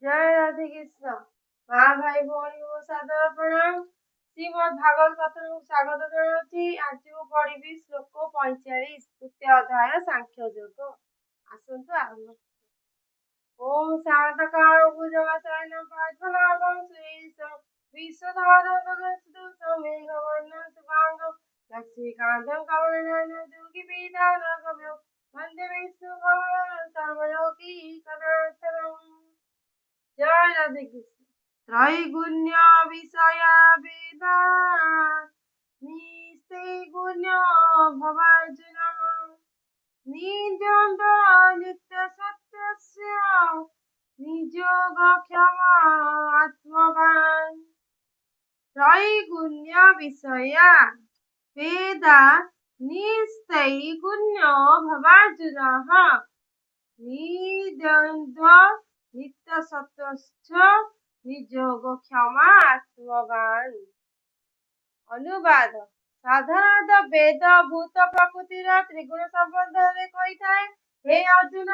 जय राधे कृष्ण माँ भाई भौणी को सादर प्रणाम। श्रीमद भागवत कथा को स्वागत जनाउछि। आज मु पढ़िबी श्लोक 45 तृतीय अध्याय सांख्य योग। आसंतु आरंभ। ओम शांतकार भुजगशयनं पद्मनाभं श्रीशं विश्वधारं मेघवर्णं शुभांगं लक्ष्मीकान्तं कमलनयनं योगिपीठानागम्यं वन्दे विष्णुभगवान् सर्वलोकीकनाथम्। जय राधे कृष्ण। त्रैगुण्य विषया वेदा निस्त्रैगुण्य भवार्जुन निद्वन्द्व नित्य सत्यस्य निजोगक्षमा आत्मवान्। त्रैगुण्य विषया वेदा निस्त्रैगुण्य भवार्जुन निद्वन्द्व नित्य सत्य निजोग क्षमा आत्मवान। अनुवाद। साधारणतः वेद भूत प्रकृतिर त्रिगुण संबंध में कही थाए। हे अर्जुन,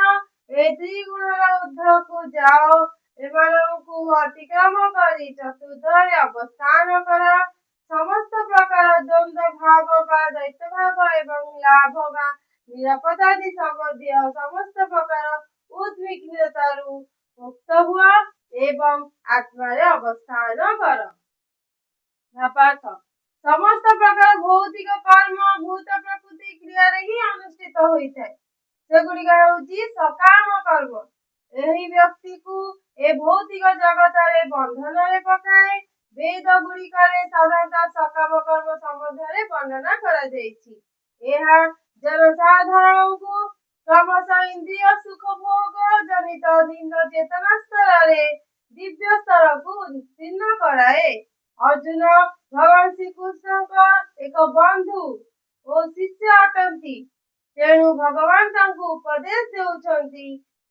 ए त्रिगुणर ऊर्ध्व को जाओ, एमानंकु अतिक्रम करी चतुर्धरे अवस्थान कर। समस्त प्रकार द्वंद्व भाव बा दैत्य भाव एवं लाभ बा निरापदादि संबंधी समस्त प्रकार उद्विग्नतारू मुक्त हुआ एवं आत्मारे अवस्थान कर। समस्त प्रकार भौतिक कर्म भूत प्रकृति क्रिया ही अनुष्ठित होता है। सेगुड़िक होउछि सकाम कर्म। एही व्यक्ति को ए भौतिक जगत रे बंधन रे पकाए। वेद गुड़िकरे साधारणतः सकाम कर्म संबंध रे वर्णना करा जाइछि। एहा जनसाधारण को क्रमशः इंद्रिय सुख भोग जनित निम्न चेतना स्तर रे दिव्य स्तर को उत्तीर्ण कराए। अर्जुन भगवान श्री कृष्ण का एक बंधु और शिष्य अटंती। तेणु भगवान तांको उपदेश देउछंती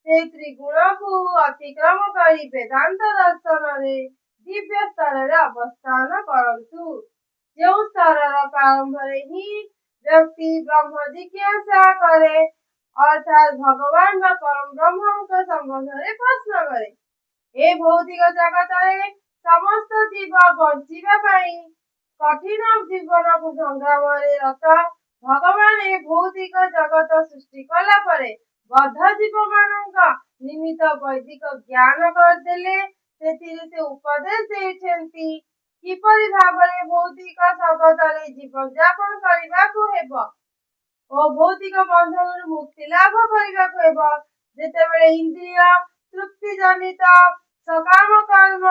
से त्रिगुण को अतिक्रम करी वेदांत दर्शन रे दिव्य स्तर रे अवस्थान करंतु। जो स्तर प्रारंभ रे ही व्यक्ति ब्रह्म जिज्ञासा करे अर्थात भगवान व परम ब्रह्म के संबंध रे प्रश्न करे। ए भौतिक जगत रे समस्त जीव बंचिबा पाई कठिन जीवन को संग्राम रे रत भगवान ए भौतिक जगत सृष्टि कला परे बद्ध जीव मानक निमित्त वैदिक ज्ञान करदेले सेतिरे से उपदेश देछंती किपरि भाबरे भौतिक जगत रे जीवन यापन करिबा को हेबो ओ भौतिक बंधन मुक्ति लाभ करिबा को हेबो। जेतेबेले इंद्रिय तृप्ति जनित सकाम कर्म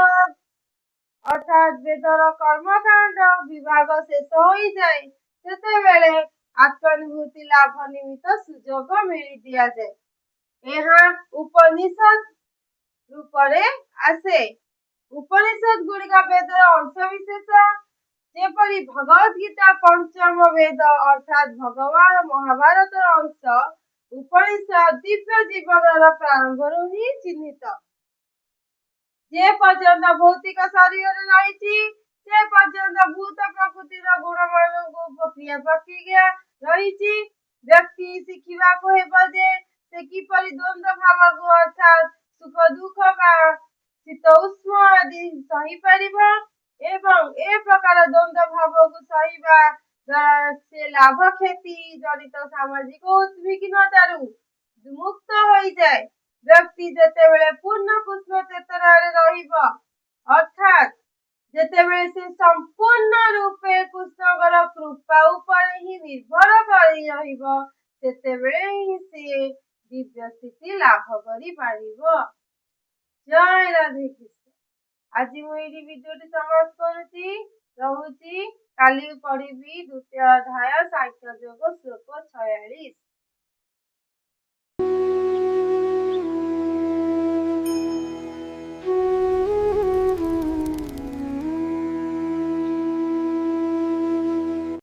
अर्थात वेदर कर्मकांड विभाग शेष हो जाए सेतेबेले आत्मानुभूति लाभ निमित्त सुजोग मिली दिया जाए। यहाँ उपनिषद रूपरे आसे। उपनिषद गुड़िका वेदर अंश विशेष जेपरी भगवद गीता पंचम वेद अर्थात भगवान महाभारत अंश उपनिषद दिव्य जीवन प्रारंभ ही चिन्हित। जे पर्यंत भौतिक शरीर रही से पर्यंत भूत प्रकृतिर गुण मान प्रक्रिया प्रक्रिया रही। व्यक्ति शिखा को हेब जे से किपरि द्वंद्व भाव को अर्थात सुख दुख बा शीत उष्ण आदि सही परिबा एवं ए प्रकार द्वंद्व भाव को सहीबा द्वारा से लाभ क्षति जनित सामाजिक उद्विग्नतारू मुक्त हो जाए। व्यक्ति जेतेबेले पूर्ण कृष्ण चेतना रे रहिबो अर्थात जेतेबेले से संपूर्ण रूपे कृष्णकर कृपा ऊपर ही निर्भर करी रहिबो सेतेबेले ही से दिव्य स्थिति लाभ करी पारिबो। जय राधे कृष्ण। आज मु एही वीडियोटी समाप्त करूची रहूची। काली पढ़िबी द्वितीय अध्याय सांख्य योग श्लोक 46।